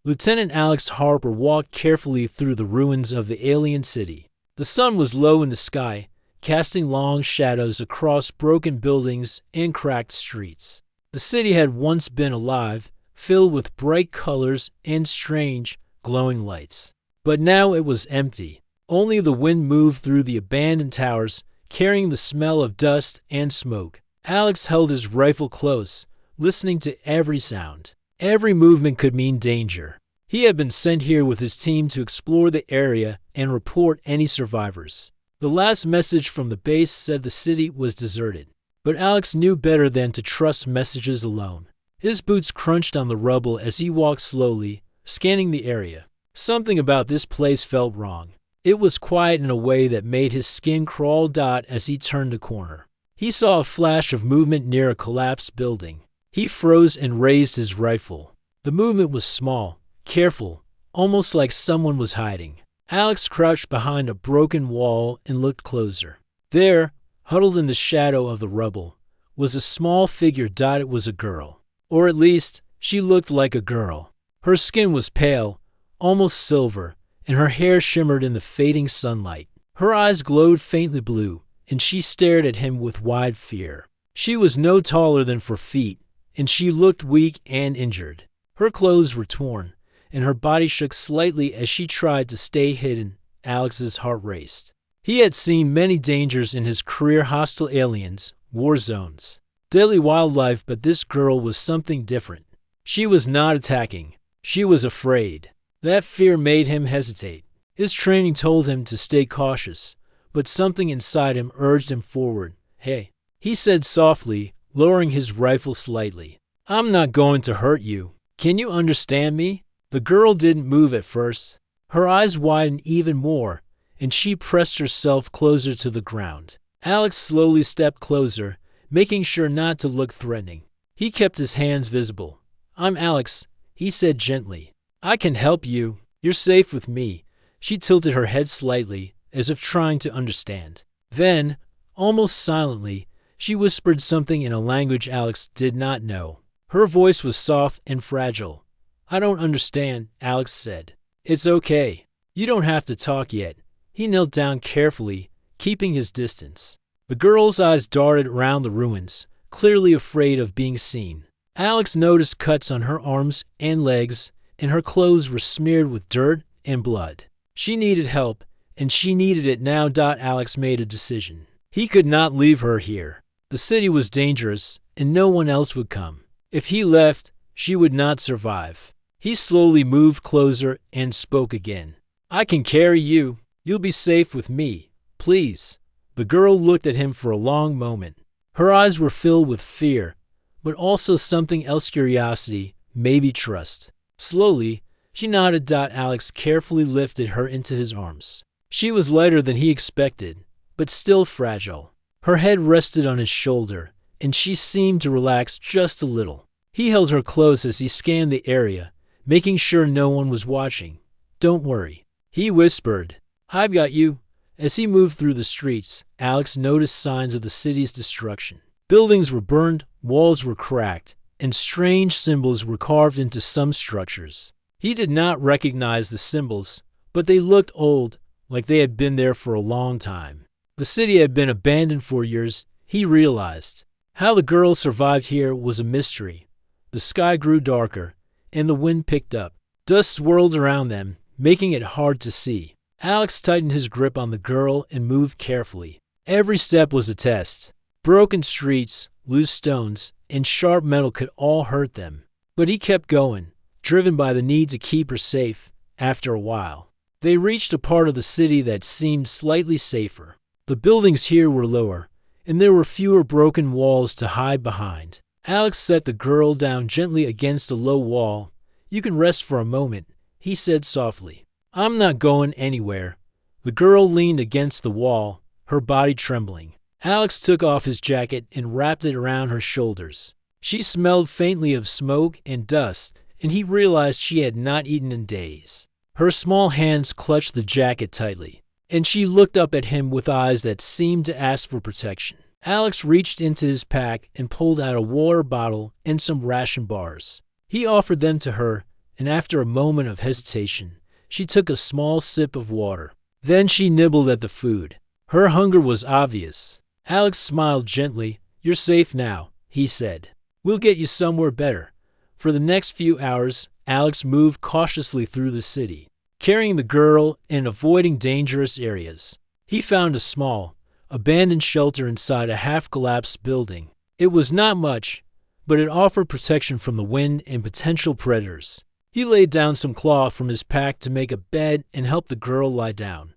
Lieutenant Alex Harper walked carefully through the ruins of the alien city. The sun was low in the sky, casting long shadows across broken buildings and cracked streets. The city had once been alive, filled with bright colors and strange, glowing lights. But now it was empty. Only the wind moved through the abandoned towers, carrying the smell of dust and smoke. Alex held his rifle close, listening to every sound. Every movement could mean danger. He had been sent here with his team to explore the area and report any survivors. The last message from the base said the city was deserted, but Alex knew better than to trust messages alone. His boots crunched on the rubble as he walked slowly, scanning the area. Something about this place felt wrong. It was quiet in a way that made his skin crawl as he turned a corner. He saw a flash of movement near a collapsed building. He froze and raised his rifle. The movement was small, careful, almost like someone was hiding. Alex crouched behind a broken wall and looked closer. There, huddled in the shadow of the rubble, was a small figure. It was a girl. Or at least, she looked like a girl. Her skin was pale, almost silver, and her hair shimmered in the fading sunlight. Her eyes glowed faintly blue, and she stared at him with wide fear. She was no taller than 4 feet, and she looked weak and injured. Her clothes were torn, and her body shook slightly as she tried to stay hidden. Alex's heart raced. He had seen many dangers in his career: hostile aliens, war zones, deadly wildlife, but this girl was something different. She was not attacking. She was afraid. That fear made him hesitate. His training told him to stay cautious, but something inside him urged him forward. "Hey," he said softly, lowering his rifle slightly. "I'm not going to hurt you. Can you understand me?" The girl didn't move at first. Her eyes widened even more, and she pressed herself closer to the ground. Alex slowly stepped closer, making sure not to look threatening. He kept his hands visible. "I'm Alex," he said gently. "I can help you. You're safe with me." She tilted her head slightly, as if trying to understand. Then, almost silently, she whispered something in a language Alex did not know. Her voice was soft and fragile. "I don't understand," Alex said. "It's okay. You don't have to talk yet." He knelt down carefully, keeping his distance. The girl's eyes darted around the ruins, clearly afraid of being seen. Alex noticed cuts on her arms and legs, and her clothes were smeared with dirt and blood. She needed help, and she needed it now. Alex made a decision. He could not leave her here. The city was dangerous, and no one else would come. If he left, she would not survive. He slowly moved closer and spoke again. "I can carry you. You'll be safe with me. Please." The girl looked at him for a long moment. Her eyes were filled with fear, but also something else: curiosity, maybe trust. Slowly, she nodded. Alex carefully lifted her into his arms. She was lighter than he expected, but still fragile. Her head rested on his shoulder, and she seemed to relax just a little. He held her close as he scanned the area, making sure no one was watching. "Don't worry," he whispered. "I've got you." As he moved through the streets, Alex noticed signs of the city's destruction. Buildings were burned, walls were cracked, and strange symbols were carved into some structures. He did not recognize the symbols, but they looked old, like they had been there for a long time. The city had been abandoned for years, he realized. How the girl survived here was a mystery. The sky grew darker, and the wind picked up. Dust swirled around them, making it hard to see. Alex tightened his grip on the girl and moved carefully. Every step was a test. Broken streets, loose stones, and sharp metal could all hurt them. But he kept going, driven by the need to keep her safe. After a while, they reached a part of the city that seemed slightly safer. The buildings here were lower, and there were fewer broken walls to hide behind. Alex set the girl down gently against a low wall. "You can rest for a moment," he said softly. "I'm not going anywhere." The girl leaned against the wall, her body trembling. Alex took off his jacket and wrapped it around her shoulders. She smelled faintly of smoke and dust, and he realized she had not eaten in days. Her small hands clutched the jacket tightly, and she looked up at him with eyes that seemed to ask for protection. Alex reached into his pack and pulled out a water bottle and some ration bars. He offered them to her, and after a moment of hesitation, she took a small sip of water. Then she nibbled at the food. Her hunger was obvious. Alex smiled gently. "You're safe now," he said. "We'll get you somewhere better." For the next few hours, Alex moved cautiously through the city, carrying the girl and avoiding dangerous areas. He found a small, abandoned shelter inside a half-collapsed building. It was not much, but it offered protection from the wind and potential predators. He laid down some cloth from his pack to make a bed and helped the girl lie down.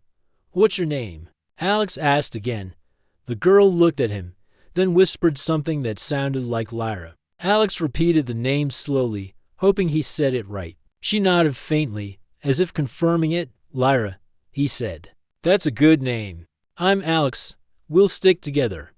"What's your name?" Alex asked again. The girl looked at him, then whispered something that sounded like Lyra. Alex repeated the name slowly, hoping he said it right. She nodded faintly, as if confirming it. "Lyra," he said. "That's a good name. I'm Alex. We'll stick together."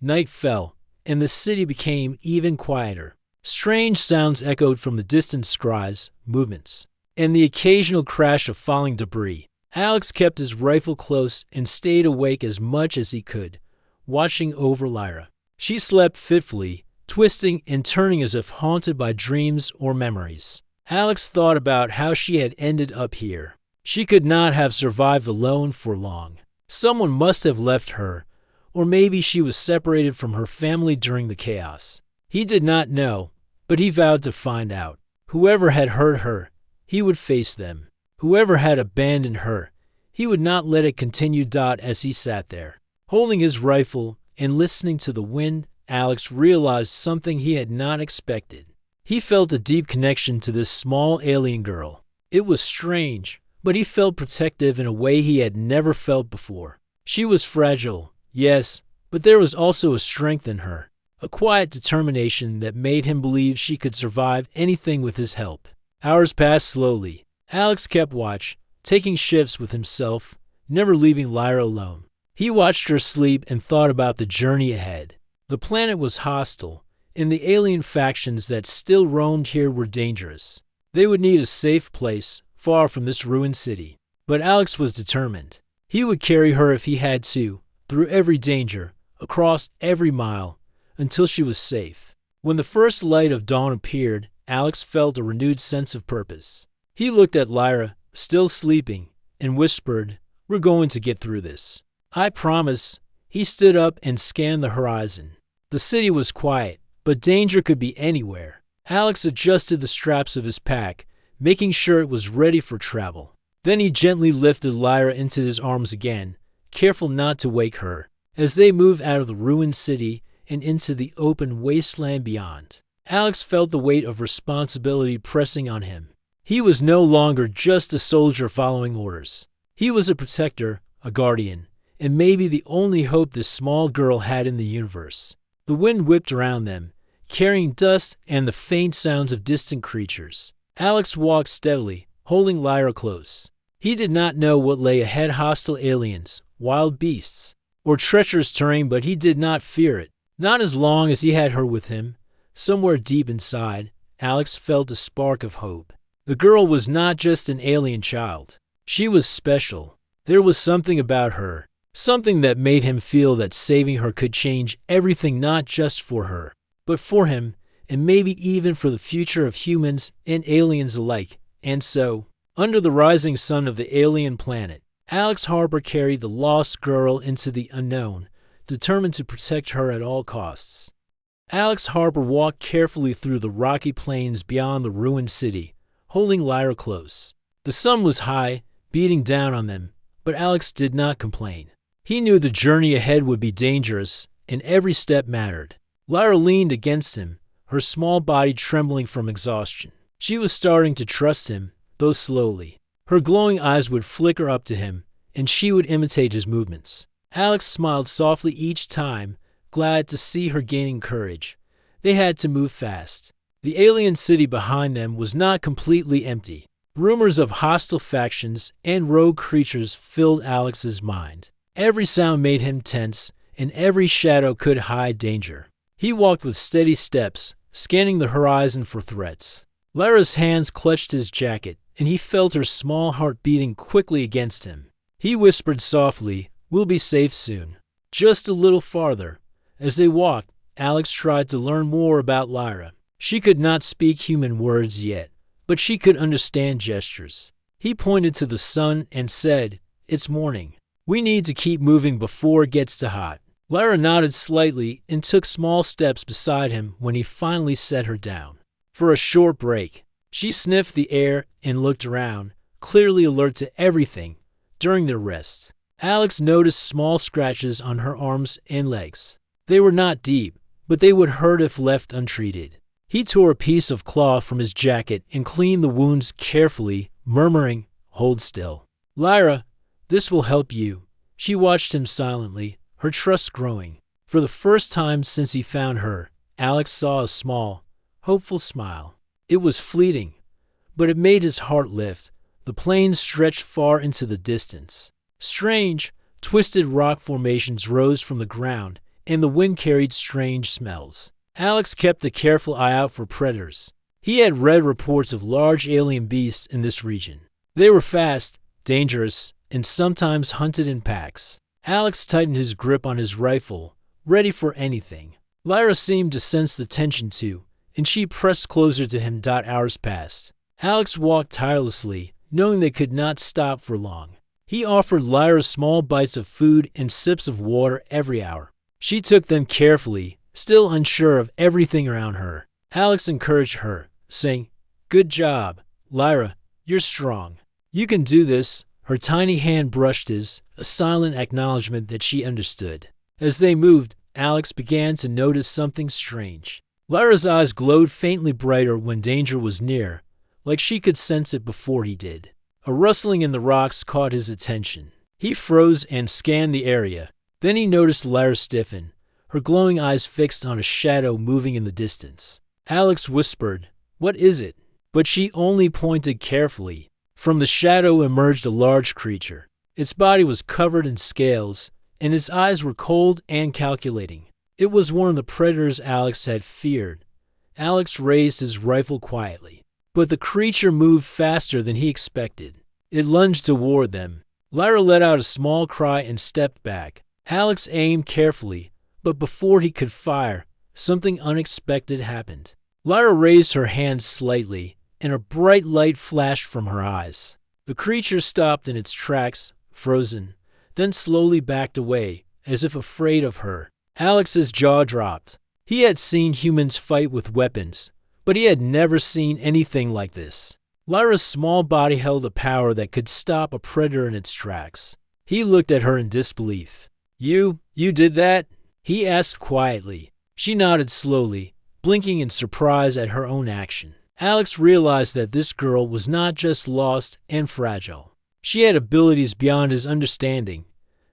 Night fell, and the city became even quieter. Strange sounds echoed from the distant cries, movements, and the occasional crash of falling debris. Alex kept his rifle close and stayed awake as much as he could, watching over Lyra. She slept fitfully, twisting and turning as if haunted by dreams or memories. Alex thought about how she had ended up here. She could not have survived alone for long. Someone must have left her, or maybe she was separated from her family during the chaos. He did not know, but he vowed to find out. Whoever had hurt her, he would face them. Whoever had abandoned her, he would not let it continue. As he sat there, holding his rifle and listening to the wind, Alex realized something he had not expected. He felt a deep connection to this small alien girl. It was strange, but he felt protective in a way he had never felt before. She was fragile, yes, but there was also a strength in her, a quiet determination that made him believe she could survive anything with his help. Hours passed slowly. Alex kept watch, taking shifts with himself, never leaving Lyra alone. He watched her sleep and thought about the journey ahead. The planet was hostile, and the alien factions that still roamed here were dangerous. They would need a safe place, far from this ruined city. But Alex was determined. He would carry her if he had to, through every danger, across every mile, until she was safe. When the first light of dawn appeared, Alex felt a renewed sense of purpose. He looked at Lyra, still sleeping, and whispered, "We're going to get through this. I promise." He stood up and scanned the horizon. The city was quiet, but danger could be anywhere. Alex adjusted the straps of his pack, making sure it was ready for travel. Then he gently lifted Lyra into his arms again, careful not to wake her, as they moved out of the ruined city and into the open wasteland beyond. Alex felt the weight of responsibility pressing on him. He was no longer just a soldier following orders. He was a protector, a guardian, and maybe the only hope this small girl had in the universe. The wind whipped around them, carrying dust and the faint sounds of distant creatures. Alex walked steadily, holding Lyra close. He did not know what lay ahead: hostile aliens, wild beasts, or treacherous terrain, but he did not fear it. Not as long as he had her with him. Somewhere deep inside, Alex felt a spark of hope. The girl was not just an alien child. She was special. There was something about her, something that made him feel that saving her could change everything, not just for her, but for him, and maybe even for the future of humans and aliens alike. And so, under the rising sun of the alien planet, Alex Harper carried the lost girl into the unknown, determined to protect her at all costs. Alex Harper walked carefully through the rocky plains beyond the ruined city, holding Lyra close. The sun was high, beating down on them, but Alex did not complain. He knew the journey ahead would be dangerous, and every step mattered. Lyra leaned against him, her small body trembling from exhaustion. She was starting to trust him, though slowly. Her glowing eyes would flicker up to him, and she would imitate his movements. Alex smiled softly each time, glad to see her gaining courage. They had to move fast. The alien city behind them was not completely empty. Rumors of hostile factions and rogue creatures filled Alex's mind. Every sound made him tense, and every shadow could hide danger. He walked with steady steps, scanning the horizon for threats. Lyra's hands clutched his jacket, and he felt her small heart beating quickly against him. He whispered softly, "We'll be safe soon." Just a little farther. As they walked, Alex tried to learn more about Lyra. She could not speak human words yet, but she could understand gestures. He pointed to the sun and said, "It's morning. We need to keep moving before it gets too hot." Lyra nodded slightly and took small steps beside him when he finally set her down. For a short break, she sniffed the air and looked around, clearly alert to everything. During their rest, Alex noticed small scratches on her arms and legs. They were not deep, but they would hurt if left untreated. He tore a piece of cloth from his jacket and cleaned the wounds carefully, murmuring, "Hold still. Lyra, this will help you." She watched him silently, her trust growing. For the first time since he found her, Alex saw a small, hopeful smile. It was fleeting, but it made his heart lift. The plains stretched far into the distance. Strange, twisted rock formations rose from the ground, and the wind carried strange smells. Alex kept a careful eye out for predators. He had read reports of large alien beasts in this region. They were fast, dangerous, and sometimes hunted in packs. Alex tightened his grip on his rifle, ready for anything. Lyra seemed to sense the tension too, and she pressed closer to him. Hours passed. Alex walked tirelessly, knowing they could not stop for long. He offered Lyra small bites of food and sips of water every hour. She took them carefully, still unsure of everything around her. Alex encouraged her, saying, "Good job, Lyra, you're strong. You can do this." Her tiny hand brushed his, a silent acknowledgement that she understood. As they moved, Alex began to notice something strange. Lyra's eyes glowed faintly brighter when danger was near, like she could sense it before he did. A rustling in the rocks caught his attention. He froze and scanned the area. Then he noticed Lyra stiffen, her glowing eyes fixed on a shadow moving in the distance. Alex whispered, "What is it?" But she only pointed carefully. From the shadow emerged a large creature. Its body was covered in scales, and its eyes were cold and calculating. It was one of the predators Alex had feared. Alex raised his rifle quietly, but the creature moved faster than he expected. It lunged toward them. Lyra let out a small cry and stepped back. Alex aimed carefully, but before he could fire, something unexpected happened. Lyra raised her hand slightly, and a bright light flashed from her eyes. The creature stopped in its tracks, frozen, then slowly backed away, as if afraid of her. Alex's jaw dropped. He had seen humans fight with weapons, but he had never seen anything like this. Lyra's small body held a power that could stop a predator in its tracks. He looked at her in disbelief. You did that?" he asked quietly. She nodded slowly, blinking in surprise at her own action. Alex realized that this girl was not just lost and fragile. She had abilities beyond his understanding.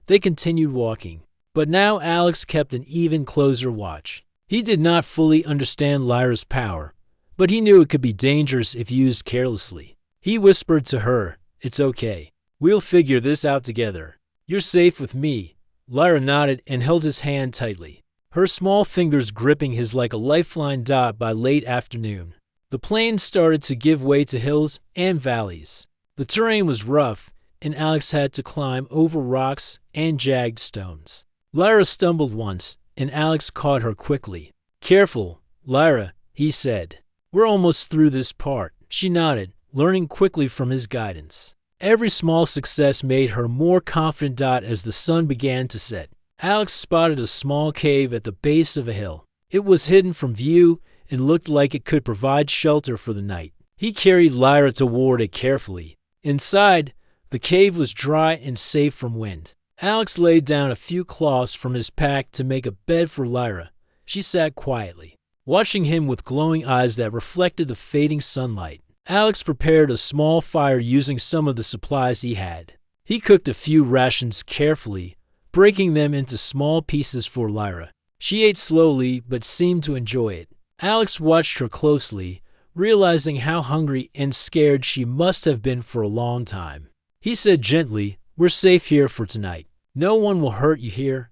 They continued walking, but now Alex kept an even closer watch. He did not fully understand Lyra's power, but he knew it could be dangerous if used carelessly. He whispered to her, "It's okay. We'll figure this out together. You're safe with me." Lyra nodded and held his hand tightly, her small fingers gripping his like a lifeline. By late afternoon, the plains started to give way to hills and valleys. The terrain was rough, and Alex had to climb over rocks and jagged stones. Lyra stumbled once, and Alex caught her quickly. "Careful, Lyra," he said. "We're almost through this part." She nodded, learning quickly from his guidance. Every small success made her more confident. As the sun began to set, Alex spotted a small cave at the base of a hill. It was hidden from view and looked like it could provide shelter for the night. He carried Lyra toward it carefully. Inside, the cave was dry and safe from wind. Alex laid down a few cloths from his pack to make a bed for Lyra. She sat quietly, watching him with glowing eyes that reflected the fading sunlight. Alex prepared a small fire using some of the supplies he had. He cooked a few rations carefully, breaking them into small pieces for Lyra. She ate slowly but seemed to enjoy it. Alex watched her closely, realizing how hungry and scared she must have been for a long time. He said gently, "We're safe here for tonight. No one will hurt you here."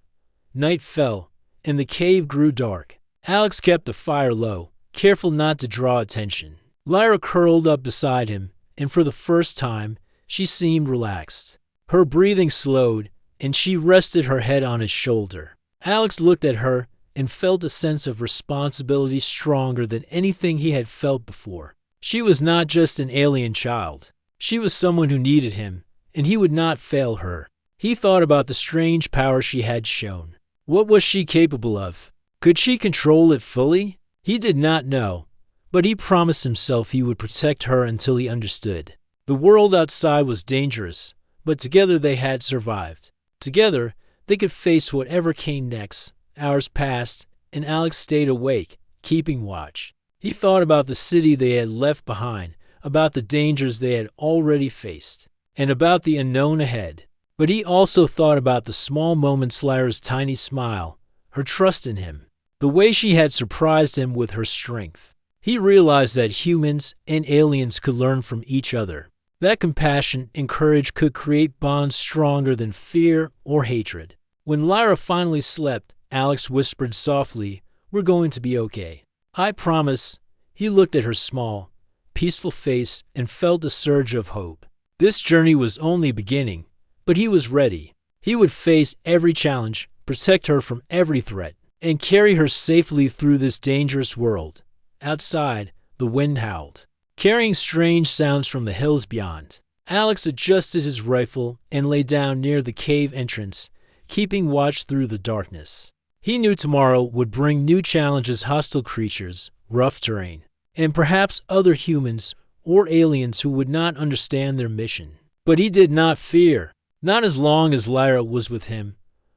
Night fell, and the cave grew dark. Alex kept the fire low, careful not to draw attention. Lyra curled up beside him, and for the first time, she seemed relaxed. Her breathing slowed, and she rested her head on his shoulder. Alex looked at her and felt a sense of responsibility stronger than anything he had felt before. She was not just an alien child. She was someone who needed him, and he would not fail her. He thought about the strange power she had shown. What was she capable of? Could she control it fully? He did not know, but he promised himself he would protect her until he understood. The world outside was dangerous, but together they had survived. Together, they could face whatever came next. Hours passed, and Alex stayed awake, keeping watch. He thought about the city they had left behind, about the dangers they had already faced, and about the unknown ahead. But he also thought about the small moments, Lyra's tiny smile, her trust in him, the way she had surprised him with her strength. He realized that humans and aliens could learn from each other. That compassion and courage could create bonds stronger than fear or hatred. When Lyra finally slept, Alex whispered softly, "We're going to be okay. I promise." He looked at her small, peaceful face and felt a surge of hope. This journey was only beginning, but he was ready. He would face every challenge, protect her from every threat, and carry her safely through this dangerous world. Outside, the wind howled, carrying strange sounds from the hills beyond. Alex adjusted his rifle and lay down near the cave entrance, keeping watch through the darkness. He knew tomorrow would bring new challenges, hostile creatures, rough terrain, and perhaps other humans or aliens who would not understand their mission. But he did not fear, not as long as Lyra was with him.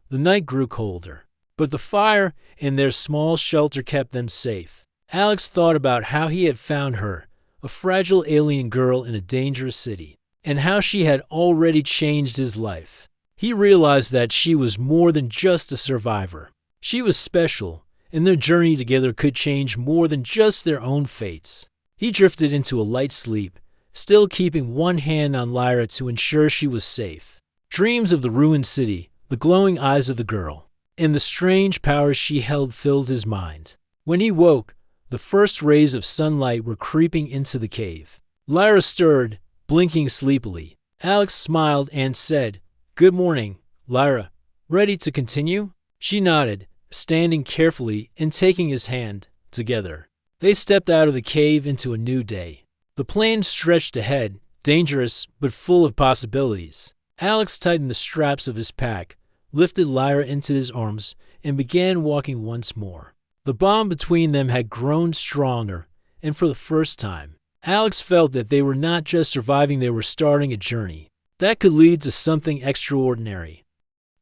The night grew colder, but the fire in their small shelter kept them safe. Alex thought about how he had found her, a fragile alien girl in a dangerous city, and how she had already changed his life. He realized that she was more than just a survivor. She was special, and their journey together could change more than just their own fates. He drifted into a light sleep, still keeping one hand on Lyra to ensure she was safe. Dreams of the ruined city, the glowing eyes of the girl, and the strange powers she held filled his mind. When he woke, the first rays of sunlight were creeping into the cave. Lyra stirred, blinking sleepily. Alex smiled and said, "Good morning, Lyra. Ready to continue?" She nodded, standing carefully and taking his hand. Together, they stepped out of the cave into a new day. The plain stretched ahead, dangerous but full of possibilities. Alex tightened the straps of his pack, lifted Lyra into his arms, and began walking once more. The bond between them had grown stronger, and for the first time, Alex felt that they were not just surviving, they were starting a journey that could lead to something extraordinary.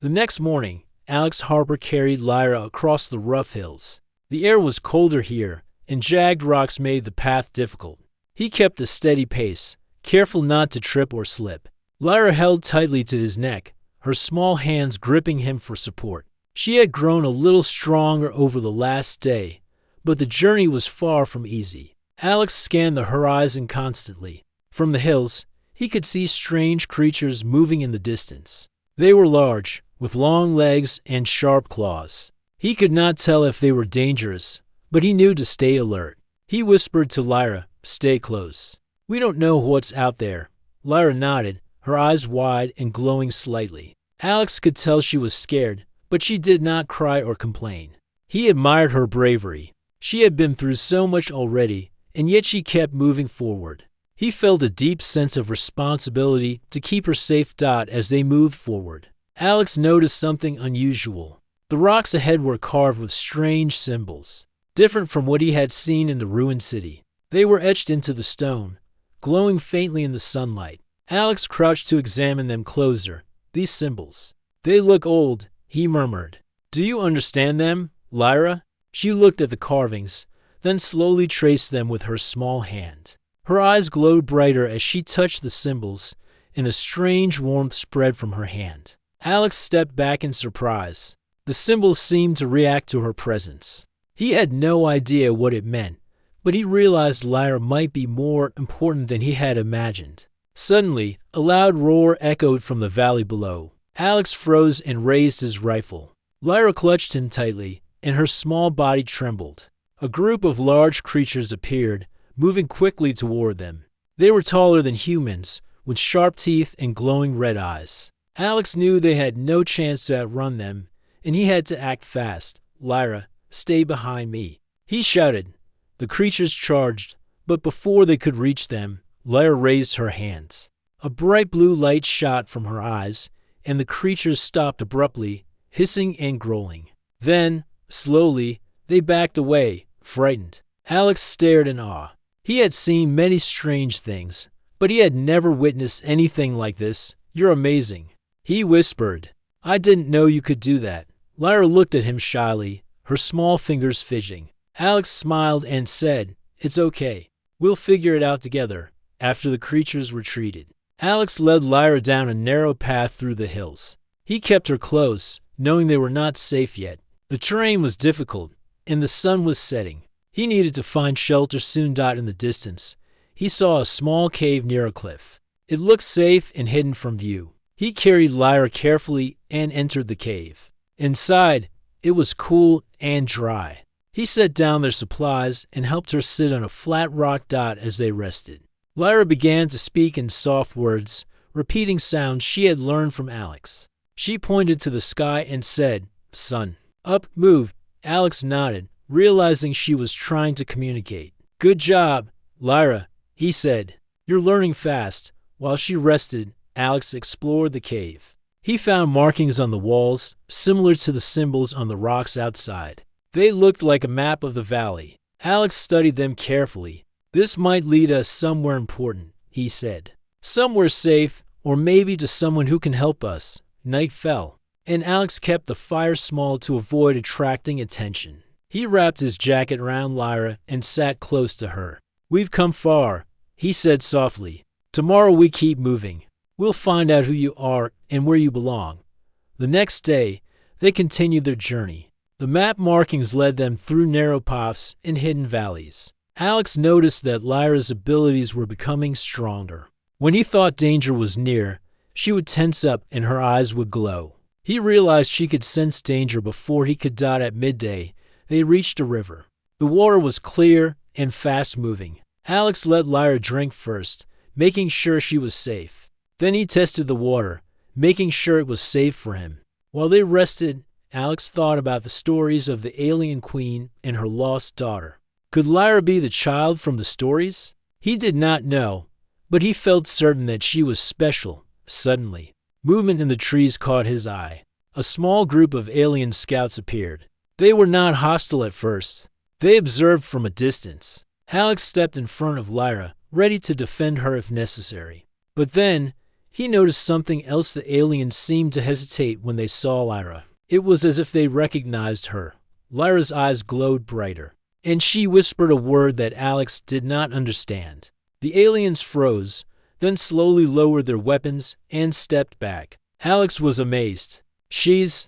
The next morning, Alex Harper carried Lyra across the rough hills. The air was colder here, and jagged rocks made the path difficult. He kept a steady pace, careful not to trip or slip. Lyra held tightly to his neck, her small hands gripping him for support. She had grown a little stronger over the last day, but the journey was far from easy. Alex scanned the horizon constantly. From the hills, he could see strange creatures moving in the distance. They were large, with long legs and sharp claws. He could not tell if they were dangerous, but he knew to stay alert. He whispered to Lyra, "Stay close. We don't know what's out there." Lyra nodded, her eyes wide and glowing slightly. Alex could tell she was scared, but she did not cry or complain. He admired her bravery. She had been through so much already, and yet she kept moving forward. He felt a deep sense of responsibility to keep her safe. As they moved forward, Alex noticed something unusual. The rocks ahead were carved with strange symbols, different from what he had seen in the ruined city. They were etched into the stone, glowing faintly in the sunlight. Alex crouched to examine them closer. "These symbols. They look old," he murmured. "Do you understand them, Lyra?" She looked at the carvings, then slowly traced them with her small hand. Her eyes glowed brighter as she touched the symbols, and a strange warmth spread from her hand. Alex stepped back in surprise. The symbols seemed to react to her presence. He had no idea what it meant, but he realized Lyra might be more important than he had imagined. Suddenly, a loud roar echoed from the valley below. Alex froze and raised his rifle. Lyra clutched him tightly, and her small body trembled. A group of large creatures appeared, moving quickly toward them. They were taller than humans, with sharp teeth and glowing red eyes. Alex knew they had no chance to outrun them, and he had to act fast. "Lyra, stay behind me," he shouted. The creatures charged, But before they could reach them, Lyra raised her hands. A bright blue light shot from her eyes, and the creatures stopped abruptly, hissing and growling. Then, slowly, they backed away, frightened. Alex stared in awe. He had seen many strange things, but he had never witnessed anything like this. "You're amazing," he whispered. "I didn't know you could do that." Lyra looked at him shyly, her small fingers fidgeting. Alex smiled and said, "It's okay. We'll figure it out together." After the creatures retreated, Alex led Lyra down a narrow path through the hills. He kept her close, knowing they were not safe yet. The terrain was difficult, and the sun was setting. He needed to find shelter soon. In the distance, he saw a small cave near a cliff. It looked safe and hidden from view. He carried Lyra carefully and entered the cave. Inside, it was cool and dry. He set down their supplies and helped her sit on a flat rock as they rested. Lyra began to speak in soft words, repeating sounds she had learned from Alex. She pointed to the sky and said, "Sun, up, move." Alex nodded, realizing she was trying to communicate. "Good job, Lyra," he said. "You're learning fast." While she rested, Alex explored the cave. He found markings on the walls, similar to the symbols on the rocks outside. They looked like a map of the valley. Alex studied them carefully. "This might lead us somewhere important," he said. "Somewhere safe, or maybe to someone who can help us." Night fell, and Alex kept the fire small to avoid attracting attention. He wrapped his jacket around Lyra and sat close to her. "We've come far," he said softly. "Tomorrow we keep moving. We'll find out who you are and where you belong." The next day, they continued their journey. The map markings led them through narrow paths and hidden valleys. Alex noticed that Lyra's abilities were becoming stronger. When he thought danger was near, she would tense up and her eyes would glow. He realized she could sense danger before he could. At midday, they reached a river. The water was clear and fast-moving. Alex let Lyra drink first, making sure she was safe. Then he tested the water, making sure it was safe for him. While they rested, Alex thought about the stories of the alien queen and her lost daughter. Could Lyra be the child from the stories? He did not know, but he felt certain that she was special. Suddenly, movement in the trees caught his eye. A small group of alien scouts appeared. They were not hostile at first. They observed from a distance. Alex stepped in front of Lyra, ready to defend her if necessary. But then, he noticed something else. The aliens seemed to hesitate when they saw Lyra. It was as if they recognized her. Lyra's eyes glowed brighter, and she whispered a word that Alex did not understand. The aliens froze, then slowly lowered their weapons and stepped back. Alex was amazed. She's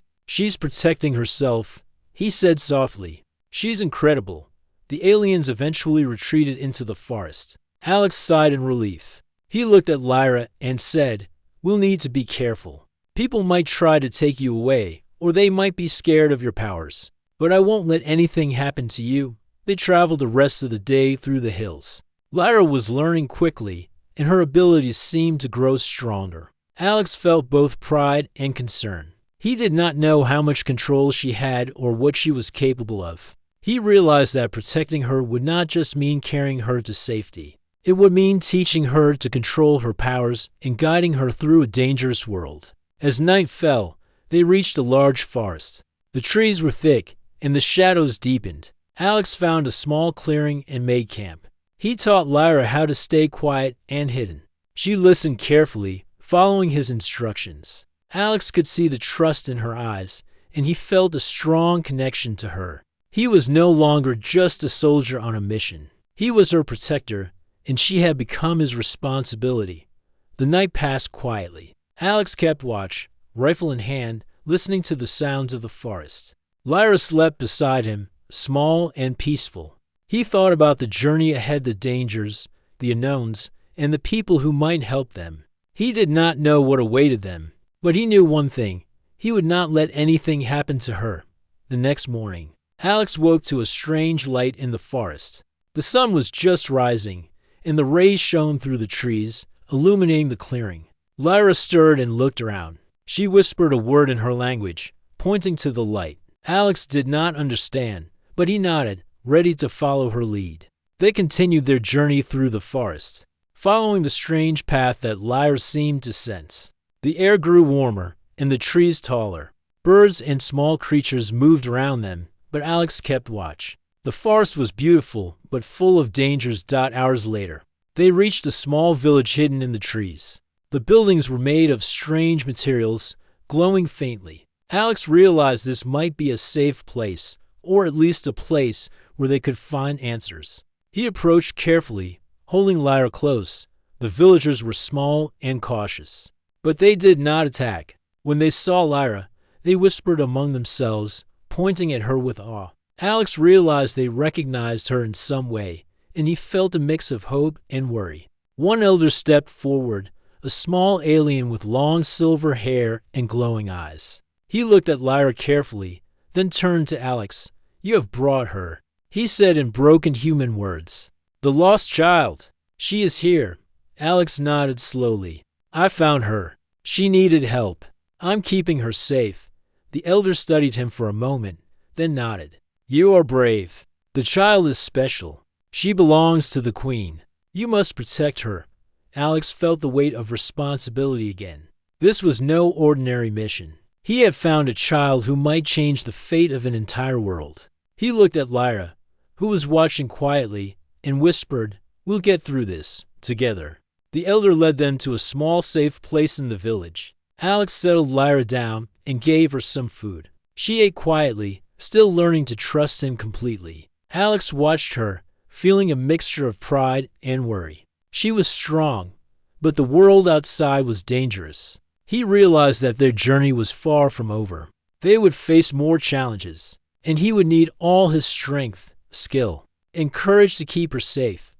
protecting herself," he said softly. "She's incredible." The aliens eventually retreated into the forest. Alex sighed in relief. He looked at Lyra and said, "We'll need to be careful. People might try to take you away, or they might be scared of your powers. But I won't let anything happen to you." They traveled the rest of the day through the hills. Lyra was learning quickly, and her abilities seemed to grow stronger. Alex felt both pride and concern. He did not know how much control she had or what she was capable of. He realized that protecting her would not just mean carrying her to safety. It would mean teaching her to control her powers and guiding her through a dangerous world. As night fell, they reached a large forest. The trees were thick, and the shadows deepened. Alex found a small clearing and made camp. He taught Lyra how to stay quiet and hidden. She listened carefully, following his instructions. Alex could see the trust in her eyes, and he felt a strong connection to her. He was no longer just a soldier on a mission. He was her protector, and she had become his responsibility. The night passed quietly. Alex kept watch, rifle in hand, listening to the sounds of the forest. Lyra slept beside him, small and peaceful. He thought about the journey ahead, the dangers, the unknowns, and the people who might help them. He did not know what awaited them, but he knew one thing: he would not let anything happen to her. The next morning, Alex woke to a strange light in the forest. The sun was just rising, and the rays shone through the trees, illuminating the clearing. Lyra stirred and looked around. She whispered a word in her language, pointing to the light. Alex did not understand, but he nodded, ready to follow her lead. They continued their journey through the forest, following the strange path that Lyra seemed to sense. The air grew warmer, and the trees taller. Birds and small creatures moved around them, but Alex kept watch. The forest was beautiful, but full of dangers. Hours later, they reached a small village hidden in the trees. The buildings were made of strange materials, glowing faintly. Alex realized this might be a safe place, or at least a place where they could find answers. He approached carefully, holding Lyra close. The villagers were small and cautious, but they did not attack. When they saw Lyra, they whispered among themselves, pointing at her with awe. Alex realized they recognized her in some way, and he felt a mix of hope and worry. One elder stepped forward, a small alien with long silver hair and glowing eyes. He looked at Lyra carefully, then turned to Alex. "You have brought her," he said in broken human words. "The lost child. She is here." Alex nodded slowly. "I found her. She needed help. I'm keeping her safe." The elder studied him for a moment, then nodded. "You are brave. The child is special. She belongs to the queen. You must protect her." Alex felt the weight of responsibility again. This was no ordinary mission. He had found a child who might change the fate of an entire world. He looked at Lyra, who was watching quietly, and whispered, "We'll get through this, together." The elder led them to a small safe place in the village. Alex settled Lyra down and gave her some food. She ate quietly, still learning to trust him completely. Alex watched her, feeling a mixture of pride and worry. She was strong, but the world outside was dangerous. He realized that their journey was far from over. They would face more challenges, and he would need all his strength, skill, and courage to keep her safe.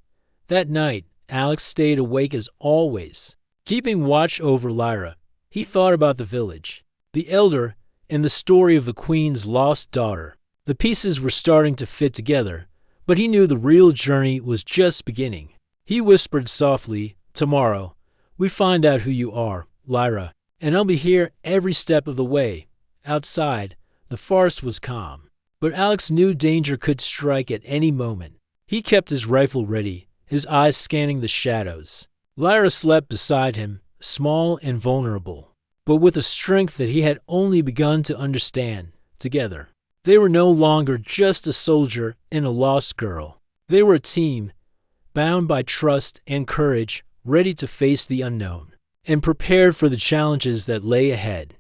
That night, Alex stayed awake as always, keeping watch over Lyra. He thought about the village, the elder, and the story of the queen's lost daughter. The pieces were starting to fit together, but he knew the real journey was just beginning. He whispered softly, "Tomorrow, we find out who you are, Lyra, and I'll be here every step of the way." Outside, the forest was calm, but Alex knew danger could strike at any moment. He kept his rifle ready, his eyes scanning the shadows. Lyra slept beside him, small and vulnerable, but with a strength that he had only begun to understand. Together, they were no longer just a soldier and a lost girl. They were a team, bound by trust and courage, ready to face the unknown, and prepared for the challenges that lay ahead.